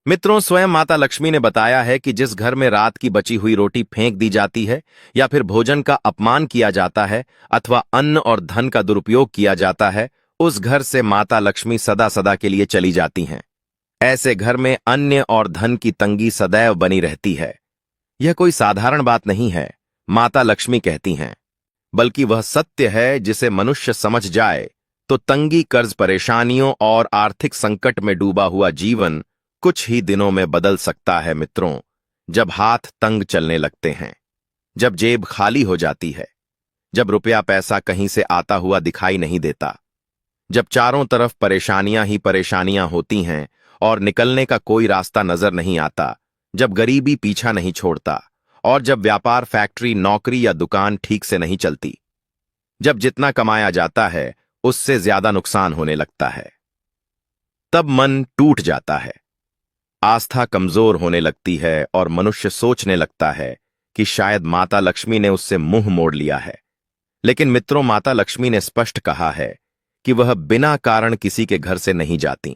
मित्रों, स्वयं माता लक्ष्मी ने बताया है कि जिस घर में रात की बची हुई रोटी फेंक दी जाती है या फिर भोजन का अपमान किया जाता है अथवा अन्न और धन का दुरुपयोग किया जाता है, उस घर से माता लक्ष्मी सदा सदा के लिए चली जाती हैं। ऐसे घर में अन्न और धन की तंगी सदैव बनी रहती है। यह कोई साधारण बात नहीं है, माता लक्ष्मी कहती हैं, बल्कि वह सत्य है जिसे मनुष्य समझ जाए तो तंगी, कर्ज, परेशानियों और आर्थिक संकट में डूबा हुआ जीवन कुछ ही दिनों में बदल सकता है। मित्रों, जब हाथ तंग चलने लगते हैं, जब जेब खाली हो जाती है, जब रुपया पैसा कहीं से आता हुआ दिखाई नहीं देता, जब चारों तरफ परेशानियां ही परेशानियां होती हैं और निकलने का कोई रास्ता नजर नहीं आता, जब गरीबी पीछा नहीं छोड़ता और जब व्यापार, फैक्ट्री, नौकरी या दुकान ठीक से नहीं चलती, जब जितना कमाया जाता है उससे ज्यादा नुकसान होने लगता है, तब मन टूट जाता है, आस्था कमजोर होने लगती है और मनुष्य सोचने लगता है कि शायद माता लक्ष्मी ने उससे मुंह मोड़ लिया है। लेकिन मित्रों, माता लक्ष्मी ने स्पष्ट कहा है कि वह बिना कारण किसी के घर से नहीं जाती।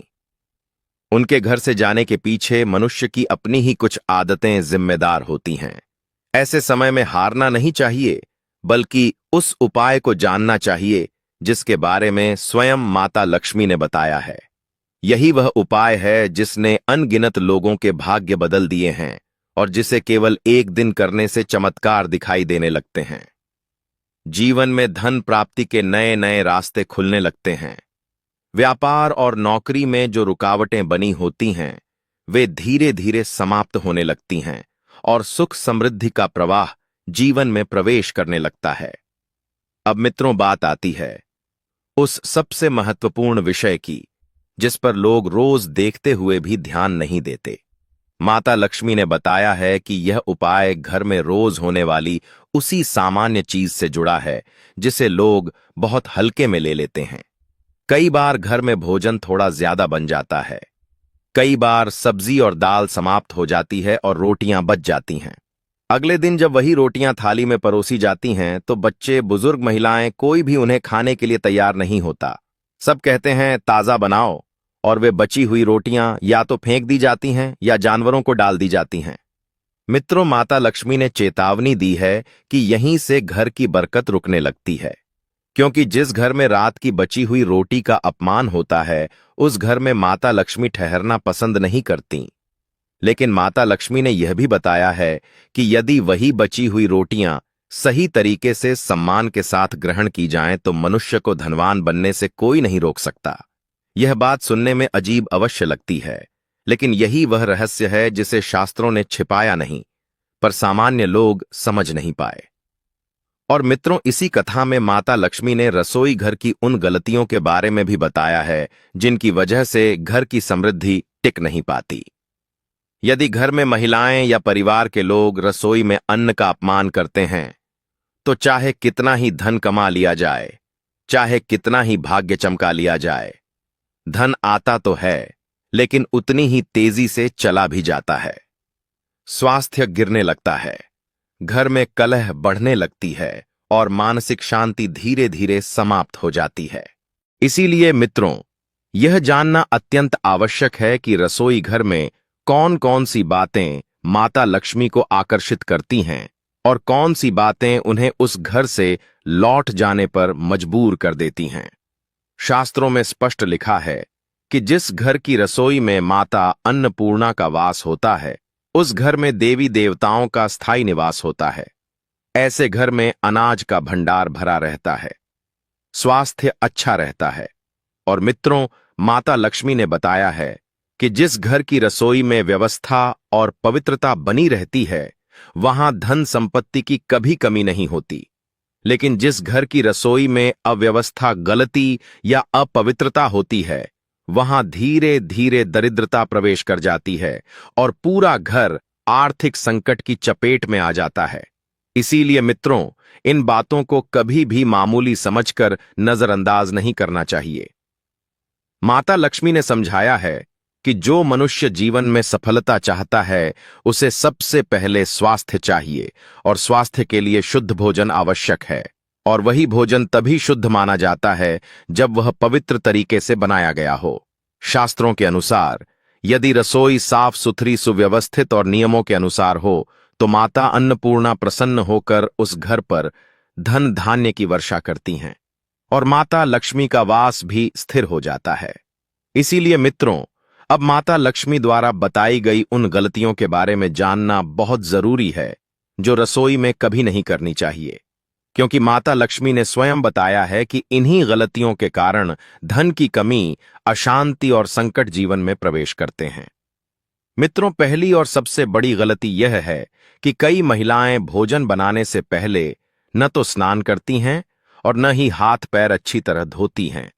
उनके घर से जाने के पीछे मनुष्य की अपनी ही कुछ आदतें जिम्मेदार होती हैं। ऐसे समय में हारना नहीं चाहिए, बल्कि उस उपाय को जानना चाहिए जिसके बारे में स्वयं माता लक्ष्मी ने बताया है। यही वह उपाय है जिसने अनगिनत लोगों के भाग्य बदल दिए हैं और जिसे केवल एक दिन करने से चमत्कार दिखाई देने लगते हैं। जीवन में धन प्राप्ति के नए नए रास्ते खुलने लगते हैं। व्यापार और नौकरी में जो रुकावटें बनी होती हैं, वे धीरे धीरे समाप्त होने लगती हैं और सुख समृद्धि का प्रवाह जीवन में प्रवेश करने लगता है। अब मित्रों, बात आती है उस सबसे महत्वपूर्ण विषय की जिस पर लोग रोज देखते हुए भी ध्यान नहीं देते। माता लक्ष्मी ने बताया है कि यह उपाय घर में रोज होने वाली उसी सामान्य चीज से जुड़ा है जिसे लोग बहुत हल्के में ले लेते हैं। कई बार घर में भोजन थोड़ा ज्यादा बन जाता है, कई बार सब्जी और दाल समाप्त हो जाती है और रोटियां बच जाती हैं। अगले दिन जब वही रोटियां थाली में परोसी जाती हैं तो बच्चे, बुजुर्ग, महिलाएं, कोई भी उन्हें खाने के लिए तैयार नहीं होता। सब कहते हैं ताजा बनाओ, और वे बची हुई रोटियां या तो फेंक दी जाती हैं या जानवरों को डाल दी जाती हैं। मित्रों, माता लक्ष्मी ने चेतावनी दी है कि यहीं से घर की बरकत रुकने लगती है, क्योंकि जिस घर में रात की बची हुई रोटी का अपमान होता है, उस घर में माता लक्ष्मी ठहरना पसंद नहीं करती। लेकिन माता लक्ष्मी ने यह भी बताया है कि यदि वही बची हुई रोटियां सही तरीके से सम्मान के साथ ग्रहण की जाएं तो मनुष्य को धनवान बनने से कोई नहीं रोक सकता। यह बात सुनने में अजीब अवश्य लगती है, लेकिन यही वह रहस्य है जिसे शास्त्रों ने छिपाया नहीं, पर सामान्य लोग समझ नहीं पाए। और मित्रों, इसी कथा में माता लक्ष्मी ने रसोई घर की उन गलतियों के बारे में भी बताया है जिनकी वजह से घर की समृद्धि टिक नहीं पाती। यदि घर में महिलाएं या परिवार के लोग रसोई में अन्न का अपमान करते हैं, तो चाहे कितना ही धन कमा लिया जाए, चाहे कितना ही भाग्य चमका लिया जाए, धन आता तो है लेकिन उतनी ही तेजी से चला भी जाता है। स्वास्थ्य गिरने लगता है, घर में कलह बढ़ने लगती है और मानसिक शांति धीरे धीरे समाप्त हो जाती है। इसीलिए मित्रों, यह जानना अत्यंत आवश्यक है कि रसोई घर में कौन कौन सी बातें माता लक्ष्मी को आकर्षित करती हैं और कौन सी बातें उन्हें उस घर से लौट जाने पर मजबूर कर देती हैं। शास्त्रों में स्पष्ट लिखा है कि जिस घर की रसोई में माता अन्नपूर्णा का वास होता है, उस घर में देवी देवताओं का स्थायी निवास होता है। ऐसे घर में अनाज का भंडार भरा रहता है, स्वास्थ्य अच्छा रहता है। और मित्रों, माता लक्ष्मी ने बताया है कि जिस घर की रसोई में व्यवस्था और पवित्रता बनी रहती है, वहां धन संपत्ति की कभी कमी नहीं होती। लेकिन जिस घर की रसोई में अव्यवस्था, गलती या अपवित्रता होती है, वहां धीरे धीरे दरिद्रता प्रवेश कर जाती है और पूरा घर आर्थिक संकट की चपेट में आ जाता है। इसीलिए मित्रों, इन बातों को कभी भी मामूली समझकर नजरअंदाज नहीं करना चाहिए। माता लक्ष्मी ने समझाया है कि जो मनुष्य जीवन में सफलता चाहता है, उसे सबसे पहले स्वास्थ्य चाहिए और स्वास्थ्य के लिए शुद्ध भोजन आवश्यक है। और वही भोजन तभी शुद्ध माना जाता है जब वह पवित्र तरीके से बनाया गया हो। शास्त्रों के अनुसार यदि रसोई साफ सुथरी, सुव्यवस्थित और नियमों के अनुसार हो तो माता अन्नपूर्णा प्रसन्न होकर उस घर पर धन धान्य की वर्षा करती हैं और माता लक्ष्मी का वास भी स्थिर हो जाता है। इसीलिए मित्रों, अब माता लक्ष्मी द्वारा बताई गई उन गलतियों के बारे में जानना बहुत जरूरी है जो रसोई में कभी नहीं करनी चाहिए, क्योंकि माता लक्ष्मी ने स्वयं बताया है कि इन्हीं गलतियों के कारण धन की कमी, अशांति और संकट जीवन में प्रवेश करते हैं। मित्रों, पहली और सबसे बड़ी गलती यह है कि कई महिलाएं भोजन बनाने से पहले न तो स्नान करती हैं और न ही हाथ पैर अच्छी तरह धोती हैं।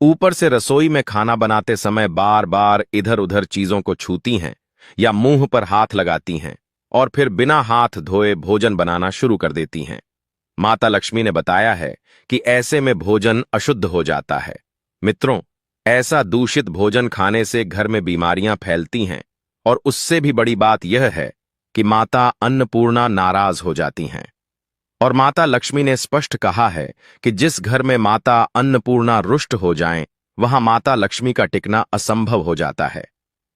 ऊपर से रसोई में खाना बनाते समय बार बार इधर उधर चीजों को छूती हैं या मुंह पर हाथ लगाती हैं और फिर बिना हाथ धोए भोजन बनाना शुरू कर देती हैं। माता लक्ष्मी ने बताया है कि ऐसे में भोजन अशुद्ध हो जाता है। मित्रों, ऐसा दूषित भोजन खाने से घर में बीमारियां फैलती हैं और उससे भी बड़ी बात यह है कि माता अन्नपूर्णा नाराज हो जाती हैं। और माता लक्ष्मी ने स्पष्ट कहा है कि जिस घर में माता अन्नपूर्णा रुष्ट हो जाएं, वहां माता लक्ष्मी का टिकना असंभव हो जाता है।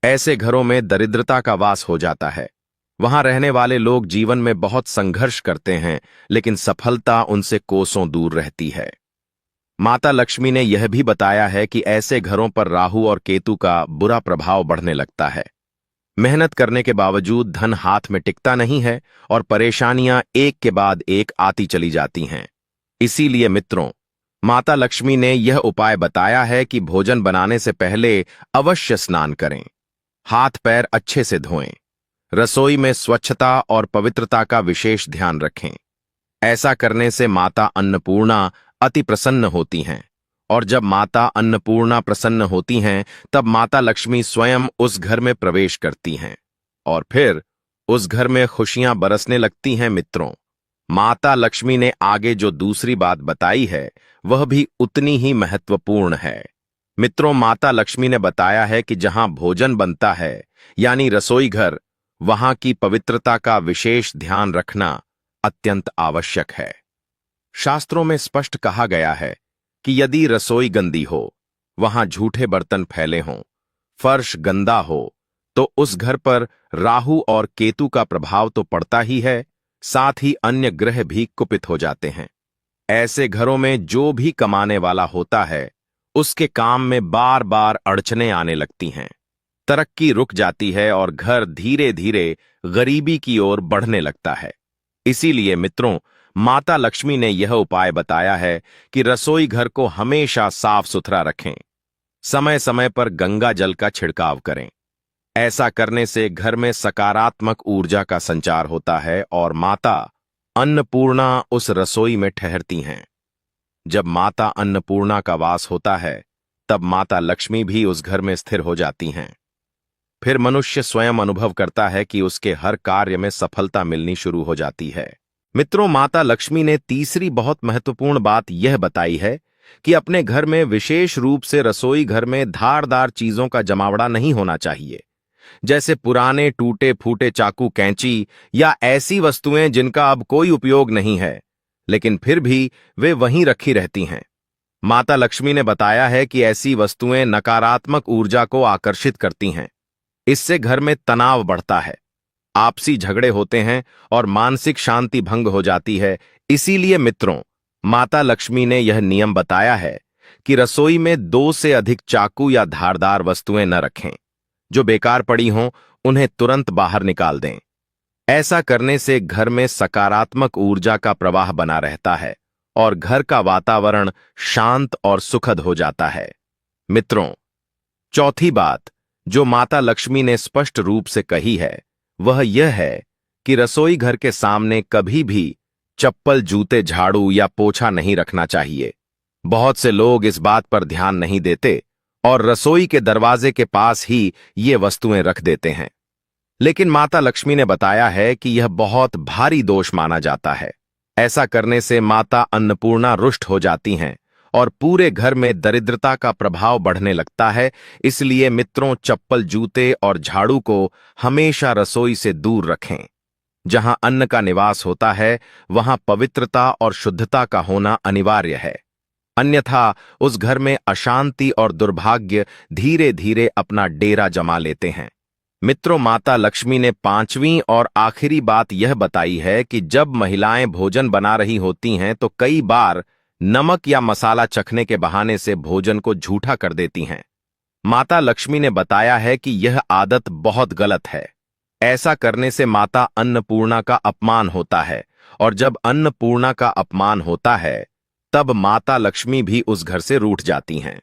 ऐसे घरों में दरिद्रता का वास हो जाता है। वहां रहने वाले लोग जीवन में बहुत संघर्ष करते हैं, लेकिन सफलता उनसे कोसों दूर रहती है। माता लक्ष्मी ने यह भी बताया है कि ऐसे घरों पर राहु और केतु का बुरा प्रभाव बढ़ने लगता है। मेहनत करने के बावजूद धन हाथ में टिकता नहीं है और परेशानियां एक के बाद एक आती चली जाती हैं। इसीलिए मित्रों, माता लक्ष्मी ने यह उपाय बताया है कि भोजन बनाने से पहले अवश्य स्नान करें, हाथ पैर अच्छे से धोएं, रसोई में स्वच्छता और पवित्रता का विशेष ध्यान रखें। ऐसा करने से माता अन्नपूर्णा अति प्रसन्न होती हैं और जब माता अन्नपूर्णा प्रसन्न होती हैं, तब माता लक्ष्मी स्वयं उस घर में प्रवेश करती हैं और फिर उस घर में खुशियां बरसने लगती हैं। मित्रों, माता लक्ष्मी ने आगे जो दूसरी बात बताई है वह भी उतनी ही महत्वपूर्ण है। मित्रों, माता लक्ष्मी ने बताया है कि जहां भोजन बनता है यानी रसोई घर, वहां की पवित्रता का विशेष ध्यान रखना अत्यंत आवश्यक है। शास्त्रों में स्पष्ट कहा गया है कि यदि रसोई गंदी हो, वहां झूठे बर्तन फैले हों, फर्श गंदा हो, तो उस घर पर राहु और केतु का प्रभाव तो पड़ता ही है, साथ ही अन्य ग्रह भी कुपित हो जाते हैं। ऐसे घरों में जो भी कमाने वाला होता है, उसके काम में बार बार अड़चनें आने लगती हैं, तरक्की रुक जाती है और घर धीरे धीरे गरीबी की ओर बढ़ने लगता है। इसीलिए मित्रों, माता लक्ष्मी ने यह उपाय बताया है कि रसोई घर को हमेशा साफ सुथरा रखें, समय समय पर गंगा जल का छिड़काव करें। ऐसा करने से घर में सकारात्मक ऊर्जा का संचार होता है और माता अन्नपूर्णा उस रसोई में ठहरती हैं। जब माता अन्नपूर्णा का वास होता है, तब माता लक्ष्मी भी उस घर में स्थिर हो जाती हैं। फिर मनुष्य स्वयं अनुभव करता है कि उसके हर कार्य में सफलता मिलनी शुरू हो जाती है। मित्रों, माता लक्ष्मी ने तीसरी बहुत महत्वपूर्ण बात यह बताई है कि अपने घर में, विशेष रूप से रसोई घर में, धारदार चीजों का जमावड़ा नहीं होना चाहिए, जैसे पुराने टूटे फूटे चाकू, कैंची या ऐसी वस्तुएं जिनका अब कोई उपयोग नहीं है, लेकिन फिर भी वे वहीं रखी रहती हैं। माता लक्ष्मी ने बताया है कि ऐसी वस्तुएं नकारात्मक ऊर्जा को आकर्षित करती हैं। इससे घर में तनाव बढ़ता है, आपसी झगड़े होते हैं और मानसिक शांति भंग हो जाती है। इसीलिए मित्रों, माता लक्ष्मी ने यह नियम बताया है कि रसोई में 2 से अधिक चाकू या धारदार वस्तुएं न रखें। जो बेकार पड़ी हों, उन्हें तुरंत बाहर निकाल दें। ऐसा करने से घर में सकारात्मक ऊर्जा का प्रवाह बना रहता है और घर का वातावरण शांत और सुखद हो जाता है। मित्रों, चौथी बात जो माता लक्ष्मी ने स्पष्ट रूप से कही है वह यह है कि रसोई घर के सामने कभी भी चप्पल, जूते, झाड़ू या पोछा नहीं रखना चाहिए। बहुत से लोग इस बात पर ध्यान नहीं देते और रसोई के दरवाजे के पास ही ये वस्तुएं रख देते हैं, लेकिन माता लक्ष्मी ने बताया है कि यह बहुत भारी दोष माना जाता है। ऐसा करने से माता अन्नपूर्णा रुष्ट हो जाती हैं और पूरे घर में दरिद्रता का प्रभाव बढ़ने लगता है। इसलिए मित्रों, चप्पल, जूते और झाड़ू को हमेशा रसोई से दूर रखें। जहां अन्न का निवास होता है, वहां पवित्रता और शुद्धता का होना अनिवार्य है। अन्यथा उस घर में अशांति और दुर्भाग्य धीरे धीरे अपना डेरा जमा लेते हैं। मित्रों, माता लक्ष्मी ने पांचवीं और आखिरी बात यह बताई है कि जब महिलाएं भोजन बना रही होती हैं तो कई बार नमक या मसाला चखने के बहाने से भोजन को झूठा कर देती हैं। माता लक्ष्मी ने बताया है कि यह आदत बहुत गलत है। ऐसा करने से माता अन्नपूर्णा का अपमान होता है, और जब अन्नपूर्णा का अपमान होता है तब माता लक्ष्मी भी उस घर से रूठ जाती हैं।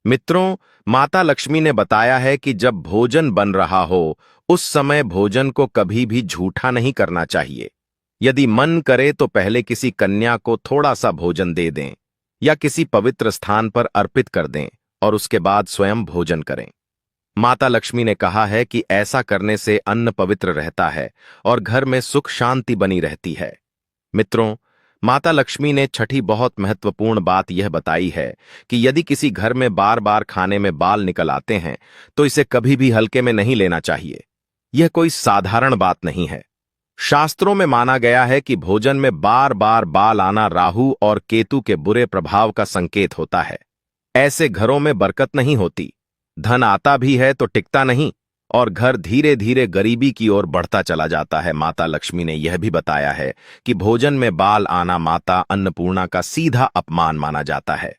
मित्रों, माता लक्ष्मी ने बताया है कि जब भोजन बन रहा हो उस समय भोजन को कभी भी झूठा नहीं करना चाहिए। यदि मन करे तो पहले किसी कन्या को थोड़ा सा भोजन दे दें या किसी पवित्र स्थान पर अर्पित कर दें और उसके बाद स्वयं भोजन करें। माता लक्ष्मी ने कहा है कि ऐसा करने से अन्न पवित्र रहता है और घर में सुख शांति बनी रहती है। मित्रों, माता लक्ष्मी ने छठी बहुत महत्वपूर्ण बात यह बताई है कि यदि किसी घर में बार बार खाने में बाल निकल आते हैं तो इसे कभी भी हल्के में नहीं लेना चाहिए। यह कोई साधारण बात नहीं है। शास्त्रों में माना गया है कि भोजन में बार बार बाल आना राहु और केतु के बुरे प्रभाव का संकेत होता है। ऐसे घरों में बरकत नहीं होती, धन आता भी है तो टिकता नहीं और घर धीरे धीरे गरीबी की ओर बढ़ता चला जाता है। माता लक्ष्मी ने यह भी बताया है कि भोजन में बाल आना माता अन्नपूर्णा का सीधा अपमान माना जाता है।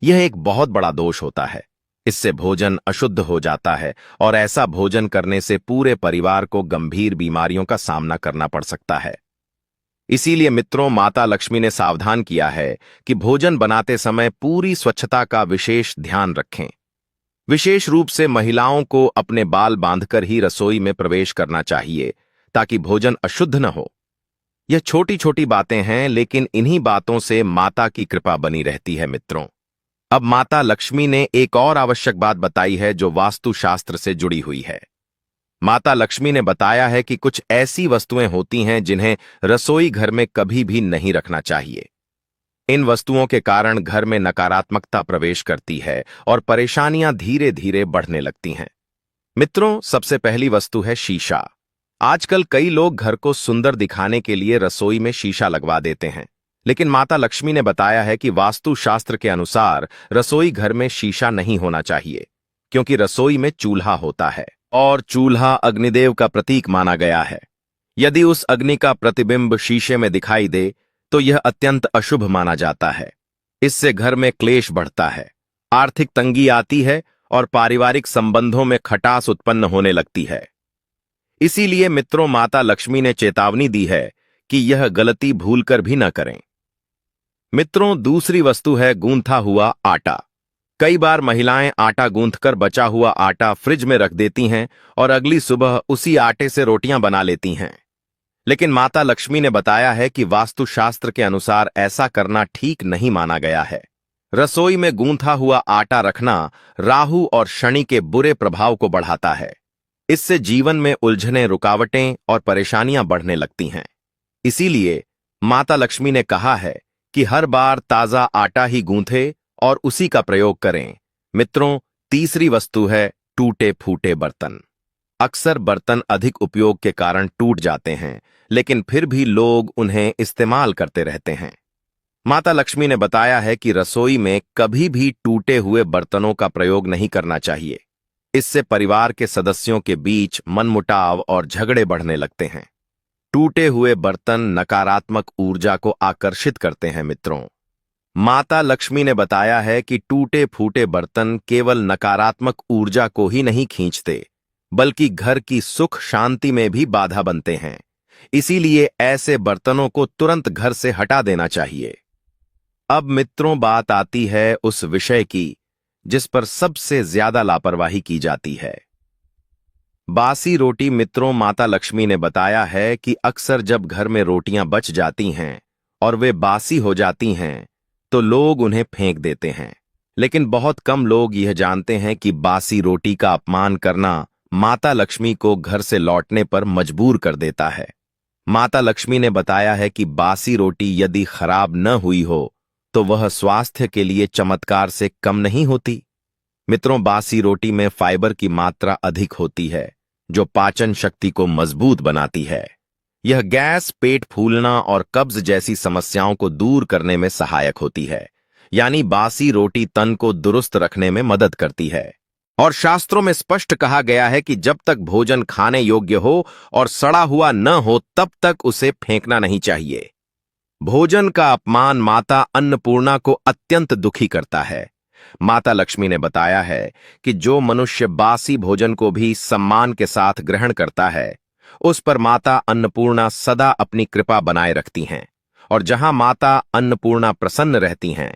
यह एक बहुत बड़ा दोष होता है। इससे भोजन अशुद्ध हो जाता है और ऐसा भोजन करने से पूरे परिवार को गंभीर बीमारियों का सामना करना पड़ सकता है। इसीलिए मित्रों, माता लक्ष्मी ने सावधान किया है कि भोजन बनाते समय पूरी स्वच्छता का विशेष ध्यान रखें। विशेष रूप से महिलाओं को अपने बाल बांधकर ही रसोई में प्रवेश करना चाहिए ताकि भोजन अशुद्ध न हो। यह छोटी छोटी बातें हैं, लेकिन इन्हीं बातों से माता की कृपा बनी रहती है। मित्रों, अब माता लक्ष्मी ने एक और आवश्यक बात बताई है जो वास्तुशास्त्र से जुड़ी हुई है। माता लक्ष्मी ने बताया है कि कुछ ऐसी वस्तुएं होती हैं जिन्हें रसोई घर में कभी भी नहीं रखना चाहिए। इन वस्तुओं के कारण घर में नकारात्मकता प्रवेश करती है और परेशानियां धीरे धीरे बढ़ने लगती हैं। मित्रों, सबसे पहली वस्तु है शीशा। आजकल कई लोग घर को सुंदर दिखाने के लिए रसोई में शीशा लगवा देते हैं, लेकिन माता लक्ष्मी ने बताया है कि वास्तुशास्त्र के अनुसार रसोई घर में शीशा नहीं होना चाहिए, क्योंकि रसोई में चूल्हा होता है और चूल्हा अग्निदेव का प्रतीक माना गया है। यदि उस अग्नि का प्रतिबिंब शीशे में दिखाई दे तो यह अत्यंत अशुभ माना जाता है। इससे घर में क्लेश बढ़ता है, आर्थिक तंगी आती है और पारिवारिक संबंधों में खटास उत्पन्न होने लगती है। इसीलिए मित्रों, माता लक्ष्मी ने चेतावनी दी है कि यह गलती भूलकर भी न करें। मित्रों, दूसरी वस्तु है गूंथा हुआ आटा। कई बार महिलाएं आटा गूंथकर बचा हुआ आटा फ्रिज में रख देती हैं और अगली सुबह उसी आटे से रोटियां बना लेती हैं। लेकिन माता लक्ष्मी ने बताया है कि वास्तुशास्त्र के अनुसार ऐसा करना ठीक नहीं माना गया है। रसोई में गूंथा हुआ आटा रखना राहु और शनि के बुरे प्रभाव को बढ़ाता है। इससे जीवन में उलझनें, रुकावटें और परेशानियां बढ़ने लगती हैं। इसीलिए माता लक्ष्मी ने कहा है कि हर बार ताजा आटा ही गूंथे और उसी का प्रयोग करें। मित्रों, तीसरी वस्तु है टूटे फूटे बर्तन। अक्सर बर्तन अधिक उपयोग के कारण टूट जाते हैं, लेकिन फिर भी लोग उन्हें इस्तेमाल करते रहते हैं। माता लक्ष्मी ने बताया है कि रसोई में कभी भी टूटे हुए बर्तनों का प्रयोग नहीं करना चाहिए। इससे परिवार के सदस्यों के बीच मनमुटाव और झगड़े बढ़ने लगते हैं। टूटे हुए बर्तन नकारात्मक ऊर्जा को आकर्षित करते हैं। मित्रों, माता लक्ष्मी ने बताया है कि टूटे फूटे बर्तन केवल नकारात्मक ऊर्जा को ही नहीं खींचते, बल्कि घर की सुख शांति में भी बाधा बनते हैं। इसीलिए ऐसे बर्तनों को तुरंत घर से हटा देना चाहिए। अब मित्रों, बात आती है उस विषय की जिस पर सबसे ज्यादा लापरवाही की जाती है, बासी रोटी। मित्रों, माता लक्ष्मी ने बताया है कि अक्सर जब घर में रोटियां बच जाती हैं और वे बासी हो जाती हैं तो लोग उन्हें फेंक देते हैं, लेकिन बहुत कम लोग यह जानते हैं कि बासी रोटी का अपमान करना माता लक्ष्मी को घर से लौटने पर मजबूर कर देता है। माता लक्ष्मी ने बताया है कि बासी रोटी यदि खराब न हुई हो तो वह स्वास्थ्य के लिए चमत्कार से कम नहीं होती। मित्रों, बासी रोटी में फाइबर की मात्रा अधिक होती है जो पाचन शक्ति को मजबूत बनाती है। यह गैस, पेट फूलना और कब्ज जैसी समस्याओं को दूर करने में सहायक होती है। यानी बासी रोटी तन को दुरुस्त रखने में मदद करती है। और शास्त्रों में स्पष्ट कहा गया है कि जब तक भोजन खाने योग्य हो और सड़ा हुआ न हो तब तक उसे फेंकना नहीं चाहिए। भोजन का अपमान माता अन्नपूर्णा को अत्यंत दुखी करता है। माता लक्ष्मी ने बताया है कि जो मनुष्य बासी भोजन को भी सम्मान के साथ ग्रहण करता है, उस पर माता अन्नपूर्णा सदा अपनी कृपा बनाए रखती हैं। और जहां माता अन्नपूर्णा प्रसन्न रहती हैं,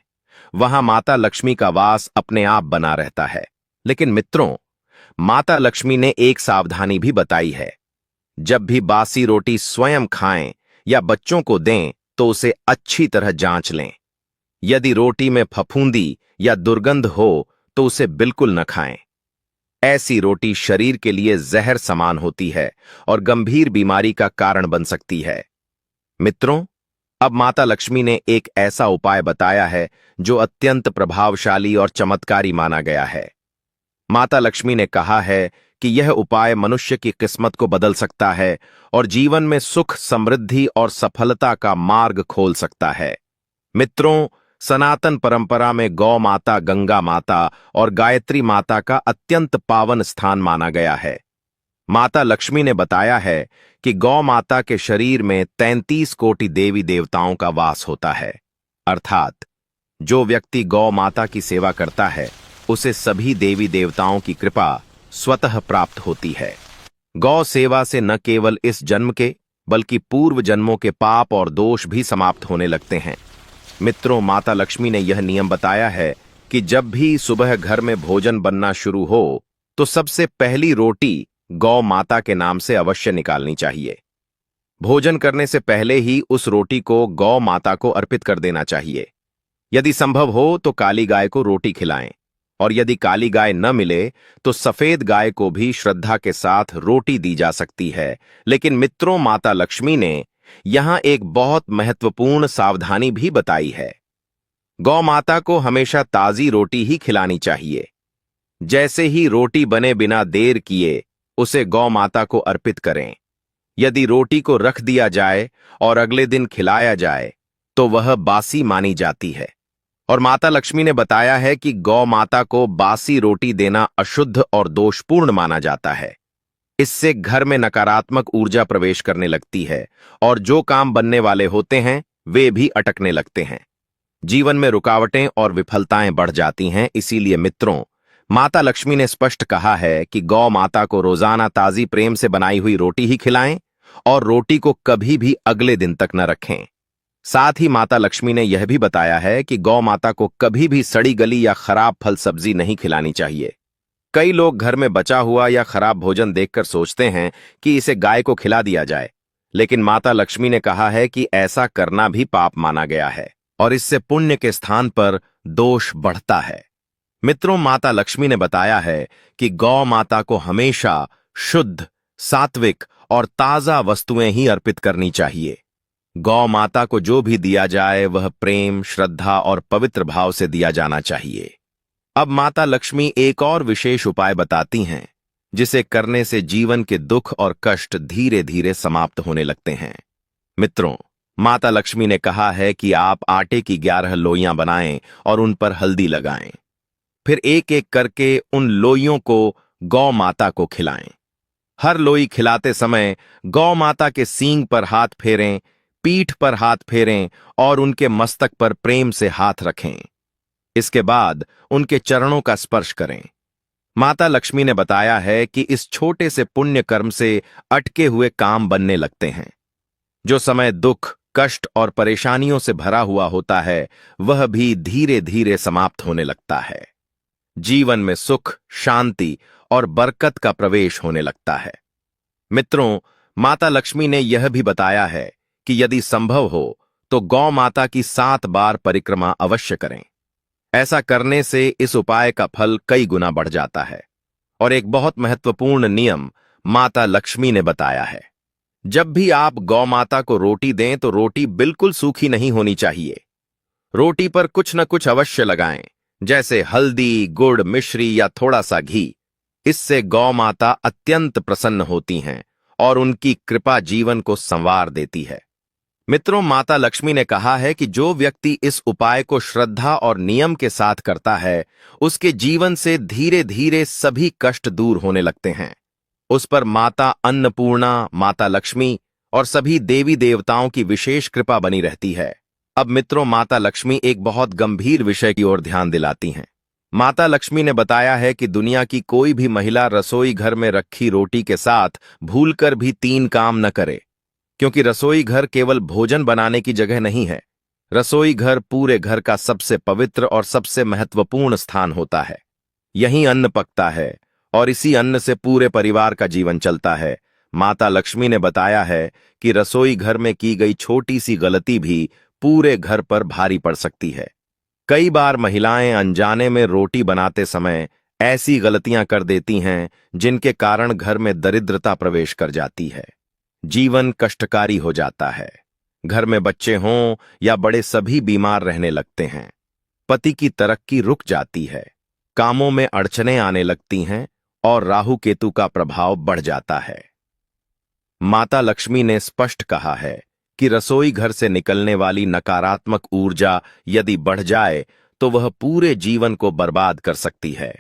वहां माता लक्ष्मी का वास अपने आप बना रहता है। लेकिन मित्रों, माता लक्ष्मी ने एक सावधानी भी बताई है। जब भी बासी रोटी स्वयं खाएं या बच्चों को दें तो उसे अच्छी तरह जांच लें। यदि रोटी में फफूंदी या दुर्गंध हो तो उसे बिल्कुल न खाएं। ऐसी रोटी शरीर के लिए जहर समान होती है और गंभीर बीमारी का कारण बन सकती है। मित्रों, अब माता लक्ष्मी ने एक ऐसा उपाय बताया है जो अत्यंत प्रभावशाली और चमत्कारी माना गया है। माता लक्ष्मी ने कहा है कि यह उपाय मनुष्य की किस्मत को बदल सकता है और जीवन में सुख, समृद्धि और सफलता का मार्ग खोल सकता है। मित्रों, सनातन परंपरा में गौ माता, गंगा माता और गायत्री माता का अत्यंत पावन स्थान माना गया है। माता लक्ष्मी ने बताया है कि गौ माता के शरीर में 33 कोटि देवी देवताओं का वास होता है। अर्थात जो व्यक्ति गौ माता की सेवा करता है, उसे सभी देवी देवताओं की कृपा स्वतः प्राप्त होती है। गौ सेवा से न केवल इस जन्म के बल्कि पूर्व जन्मों के पाप और दोष भी समाप्त होने लगते हैं। मित्रों, माता लक्ष्मी ने यह नियम बताया है कि जब भी सुबह घर में भोजन बनना शुरू हो तो सबसे पहली रोटी गौ माता के नाम से अवश्य निकालनी चाहिए। भोजन करने से पहले ही उस रोटी को गौ माता को अर्पित कर देना चाहिए। यदि संभव हो तो काली गाय को रोटी खिलाएं, और यदि काली गाय न मिले तो सफेद गाय को भी श्रद्धा के साथ रोटी दी जा सकती है। लेकिन मित्रों, माता लक्ष्मी ने यहां एक बहुत महत्वपूर्ण सावधानी भी बताई है। गौ माता को हमेशा ताजी रोटी ही खिलानी चाहिए। जैसे ही रोटी बने बिना देर किए उसे गौ माता को अर्पित करें। यदि रोटी को रख दिया जाए और अगले दिन खिलाया जाए तो वह बासी मानी जाती है। और माता लक्ष्मी ने बताया है कि गौ माता को बासी रोटी देना अशुद्ध और दोषपूर्ण माना जाता है। इससे घर में नकारात्मक ऊर्जा प्रवेश करने लगती है और जो काम बनने वाले होते हैं वे भी अटकने लगते हैं। जीवन में रुकावटें और विफलताएं बढ़ जाती हैं। इसीलिए मित्रों, माता लक्ष्मी ने स्पष्ट कहा है कि गौ माता को रोजाना ताजी प्रेम से बनाई हुई रोटी ही खिलाएं और रोटी को कभी भी अगले दिन तक न रखें। साथ ही माता लक्ष्मी ने यह भी बताया है कि गौ माता को कभी भी सड़ी गली या खराब फल सब्जी नहीं खिलानी चाहिए। कई लोग घर में बचा हुआ या खराब भोजन देखकर सोचते हैं कि इसे गाय को खिला दिया जाए, लेकिन माता लक्ष्मी ने कहा है कि ऐसा करना भी पाप माना गया है और इससे पुण्य के स्थान पर दोष बढ़ता है। मित्रों, माता लक्ष्मी ने बताया है कि गौ माता को हमेशा शुद्ध, सात्विक और ताजा वस्तुएं ही अर्पित करनी चाहिए। गौ माता को जो भी दिया जाए वह प्रेम, श्रद्धा और पवित्र भाव से दिया जाना चाहिए। अब माता लक्ष्मी एक और विशेष उपाय बताती हैं, जिसे करने से जीवन के दुख और कष्ट धीरे धीरे समाप्त होने लगते हैं। मित्रों, माता लक्ष्मी ने कहा है कि आप आटे की 11 लोइयां बनाएं और उन पर हल्दी लगाएं। फिर एक एक करके उन लोइयों को गौ माता को खिलाएं। हर लोई खिलाते समय गौ माता के सींग पर हाथ फेरें, पीठ पर हाथ फेरें और उनके मस्तक पर प्रेम से हाथ रखें। इसके बाद उनके चरणों का स्पर्श करें। माता लक्ष्मी ने बताया है कि इस छोटे से पुण्य कर्म से अटके हुए काम बनने लगते हैं। जो समय दुख, कष्ट और परेशानियों से भरा हुआ होता है वह भी धीरे धीरे समाप्त होने लगता है। जीवन में सुख, शांति और बरकत का प्रवेश होने लगता है। मित्रों, माता लक्ष्मी ने यह भी बताया है कि यदि संभव हो तो गौ माता की 7 बार परिक्रमा अवश्य करें। ऐसा करने से इस उपाय का फल कई गुना बढ़ जाता है। और एक बहुत महत्वपूर्ण नियम माता लक्ष्मी ने बताया है। जब भी आप गौ माता को रोटी दें तो रोटी बिल्कुल सूखी नहीं होनी चाहिए। रोटी पर कुछ न कुछ अवश्य लगाएं, जैसे हल्दी, गुड़, मिश्री या थोड़ा सा घी। इससे गौ माता अत्यंत प्रसन्न होती हैं और उनकी कृपा जीवन को संवार देती है। मित्रों, माता लक्ष्मी ने कहा है कि जो व्यक्ति इस उपाय को श्रद्धा और नियम के साथ करता है, उसके जीवन से धीरे धीरे सभी कष्ट दूर होने लगते हैं। उस पर माता अन्नपूर्णा, माता लक्ष्मी और सभी देवी देवताओं की विशेष कृपा बनी रहती है। अब मित्रों, माता लक्ष्मी एक बहुत गंभीर विषय की ओर ध्यान दिलाती हैं। माता लक्ष्मी ने बताया है कि दुनिया की कोई भी महिला रसोई घर में रखी रोटी के साथ भूलकर भी 3 काम न करे, क्योंकि रसोई घर केवल भोजन बनाने की जगह नहीं है। रसोई घर पूरे घर का सबसे पवित्र और सबसे महत्वपूर्ण स्थान होता है। यहीं अन्न पकता है और इसी अन्न से पूरे परिवार का जीवन चलता है। माता लक्ष्मी ने बताया है कि रसोई घर में की गई छोटी सी गलती भी पूरे घर पर भारी पड़ सकती है। कई बार महिलाएं अनजाने में रोटी बनाते समय ऐसी गलतियां कर देती हैं जिनके कारण घर में दरिद्रता प्रवेश कर जाती है। जीवन कष्टकारी हो जाता है। घर में बच्चे हों या बड़े सभी बीमार रहने लगते हैं। पति की तरक्की रुक जाती है। कामों में अड़चनें आने लगती हैं और राहु केतु का प्रभाव बढ़ जाता है। माता लक्ष्मी ने स्पष्ट कहा है कि रसोई घर से निकलने वाली नकारात्मक ऊर्जा यदि बढ़ जाए तो वह पूरे जीवन को बर्बाद कर सकती है।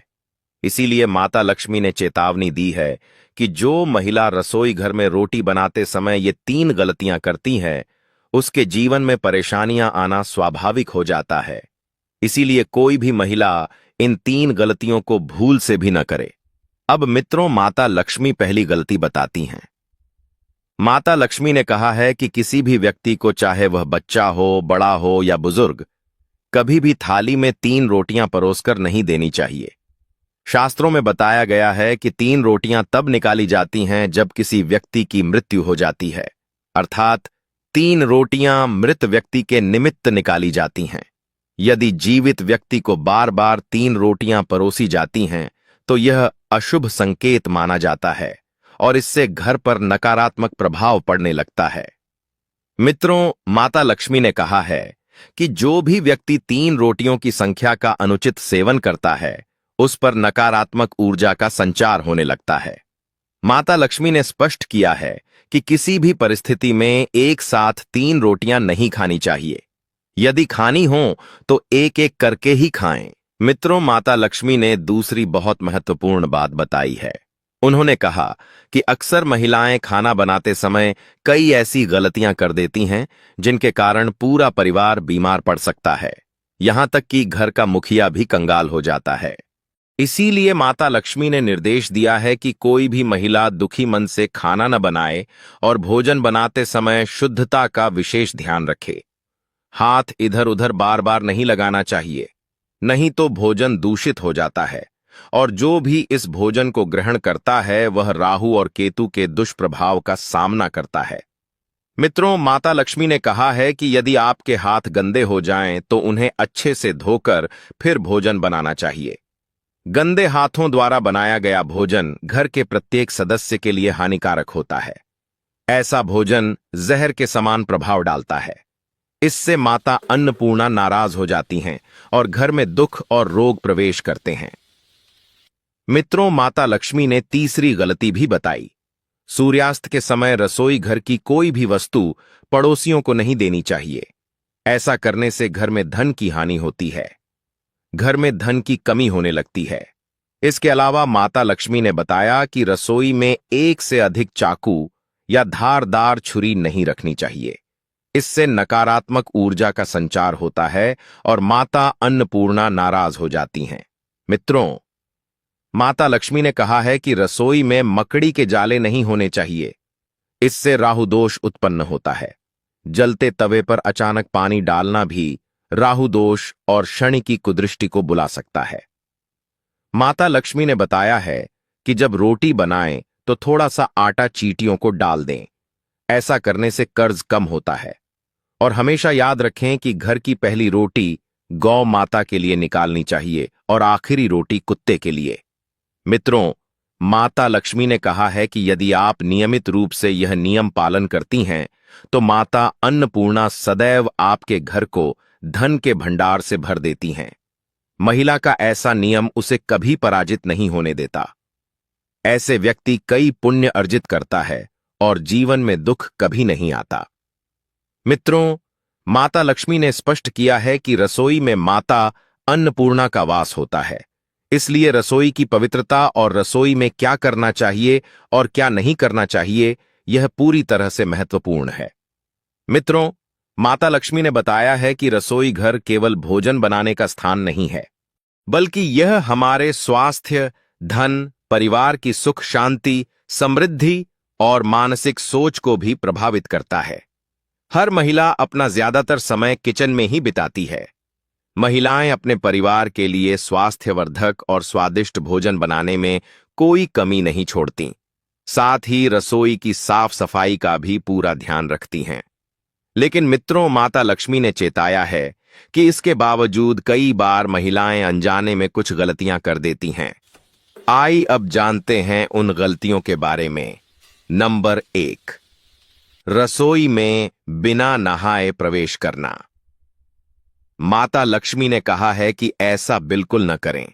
इसीलिए माता लक्ष्मी ने चेतावनी दी है कि जो महिला रसोई घर में रोटी बनाते समय ये 3 गलतियां करती हैं, उसके जीवन में परेशानियां आना स्वाभाविक हो जाता है। इसीलिए कोई भी महिला इन 3 गलतियों को भूल से भी न करे। अब मित्रों, माता लक्ष्मी पहली गलती बताती हैं। माता लक्ष्मी ने कहा है कि किसी भी व्यक्ति को, चाहे वह बच्चा हो, बड़ा हो या बुजुर्ग, कभी भी थाली में 3 रोटियां परोसकर नहीं देनी चाहिए। शास्त्रों में बताया गया है कि 3 रोटियां तब निकाली जाती हैं जब किसी व्यक्ति की मृत्यु हो जाती है, अर्थात 3 रोटियां मृत व्यक्ति के निमित्त निकाली जाती हैं। यदि जीवित व्यक्ति को बार बार 3 रोटियां परोसी जाती हैं तो यह अशुभ संकेत माना जाता है और इससे घर पर नकारात्मक प्रभाव पड़ने लगता है। मित्रों, माता लक्ष्मी ने कहा है कि जो भी व्यक्ति 3 रोटियों की संख्या का अनुचित सेवन करता है, उस पर नकारात्मक ऊर्जा का संचार होने लगता है। माता लक्ष्मी ने स्पष्ट किया है कि किसी भी परिस्थिति में एक साथ 3 रोटियां नहीं खानी चाहिए। यदि खानी हो तो एक एक करके ही खाएं। मित्रों, माता लक्ष्मी ने दूसरी बहुत महत्वपूर्ण बात बताई है। उन्होंने कहा कि अक्सर महिलाएं खाना बनाते समय कई ऐसी गलतियां कर देती हैं जिनके कारण पूरा परिवार बीमार पड़ सकता है, यहां तक कि घर का मुखिया भी कंगाल हो जाता है। इसीलिए माता लक्ष्मी ने निर्देश दिया है कि कोई भी महिला दुखी मन से खाना न बनाए और भोजन बनाते समय शुद्धता का विशेष ध्यान रखे। हाथ इधर उधर बार बार नहीं लगाना चाहिए, नहीं तो भोजन दूषित हो जाता है और जो भी इस भोजन को ग्रहण करता है वह राहु और केतु के दुष्प्रभाव का सामना करता है। मित्रों, माता लक्ष्मी ने कहा है कि यदि आपके हाथ गंदे हो जाएं तो उन्हें अच्छे से धोकर फिर भोजन बनाना चाहिए। गंदे हाथों द्वारा बनाया गया भोजन घर के प्रत्येक सदस्य के लिए हानिकारक होता है। ऐसा भोजन जहर के समान प्रभाव डालता है। इससे माता अन्नपूर्णा नाराज हो जाती हैं और घर में दुख और रोग प्रवेश करते हैं। मित्रों, माता लक्ष्मी ने तीसरी गलती भी बताई। सूर्यास्त के समय रसोई घर की कोई भी वस्तु पड़ोसियों को नहीं देनी चाहिए। ऐसा करने से घर में धन की हानि होती है। घर में धन की कमी होने लगती है। इसके अलावा माता लक्ष्मी ने बताया कि रसोई में एक से अधिक चाकू या धारदार छुरी नहीं रखनी चाहिए। इससे नकारात्मक ऊर्जा का संचार होता है और माता अन्नपूर्णा नाराज हो जाती हैं। मित्रों, माता लक्ष्मी ने कहा है कि रसोई में मकड़ी के जाले नहीं होने चाहिए। इससे राहु दोष उत्पन्न होता है। जलते तवे पर अचानक पानी डालना भी राहु दोष और शनि की कुदृष्टि को बुला सकता है। माता लक्ष्मी ने बताया है कि जब रोटी बनाएं तो थोड़ा सा आटा चींटियों को डाल दें। ऐसा करने से कर्ज कम होता है। और हमेशा याद रखें कि घर की पहली रोटी गौ माता के लिए निकालनी चाहिए और आखिरी रोटी कुत्ते के लिए। मित्रों, माता लक्ष्मी ने कहा है कि यदि आप नियमित रूप से यह नियम पालन करती हैं तो माता अन्नपूर्णा सदैव आपके घर को धन के भंडार से भर देती हैं। महिला का ऐसा नियम उसे कभी पराजित नहीं होने देता। ऐसे व्यक्ति कई पुण्य अर्जित करता है और जीवन में दुख कभी नहीं आता। मित्रों, माता लक्ष्मी ने स्पष्ट किया है कि रसोई में माता अन्नपूर्णा का वास होता है। इसलिए रसोई की पवित्रता और रसोई में क्या करना चाहिए और क्या नहीं करना चाहिए, यह पूरी तरह से महत्वपूर्ण है। मित्रों, माता लक्ष्मी ने बताया है कि रसोई घर केवल भोजन बनाने का स्थान नहीं है, बल्कि यह हमारे स्वास्थ्य, धन, परिवार की सुख शांति, समृद्धि और मानसिक सोच को भी प्रभावित करता है। हर महिला अपना ज्यादातर समय किचन में ही बिताती है। महिलाएं अपने परिवार के लिए स्वास्थ्यवर्धक और स्वादिष्ट भोजन बनाने में कोई कमी नहीं छोड़ती। साथ ही रसोई की साफ सफाई का भी पूरा ध्यान रखती हैं। लेकिन मित्रों, माता लक्ष्मी ने चेताया है कि इसके बावजूद कई बार महिलाएं अनजाने में कुछ गलतियां कर देती हैं। आइए अब जानते हैं उन गलतियों के बारे में। नंबर 1, रसोई में बिना नहाए प्रवेश करना। माता लक्ष्मी ने कहा है कि ऐसा बिल्कुल न करें।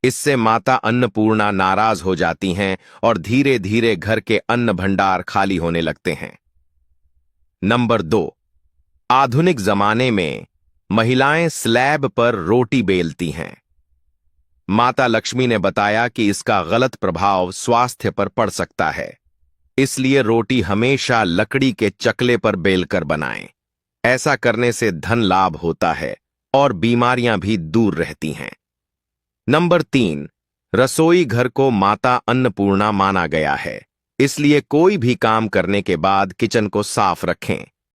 इससे माता अन्नपूर्णा नाराज हो जाती हैं और धीरे धीरे घर के अन्न भंडार खाली होने लगते हैं। नंबर 2, आधुनिक जमाने में महिलाएं स्लैब पर रोटी बेलती हैं। माता लक्ष्मी ने बताया कि इसका गलत प्रभाव स्वास्थ्य पर पड़ सकता है। इसलिए रोटी हमेशा लकड़ी के चकले पर बेलकर बनाएं। ऐसा करने से धन लाभ होता है और बीमारियां भी दूर रहती हैं। नंबर 3, रसोई घर को माता अन्नपूर्णा माना गया है। इसलिए कोई भी काम करने के बाद किचन को साफ रखें।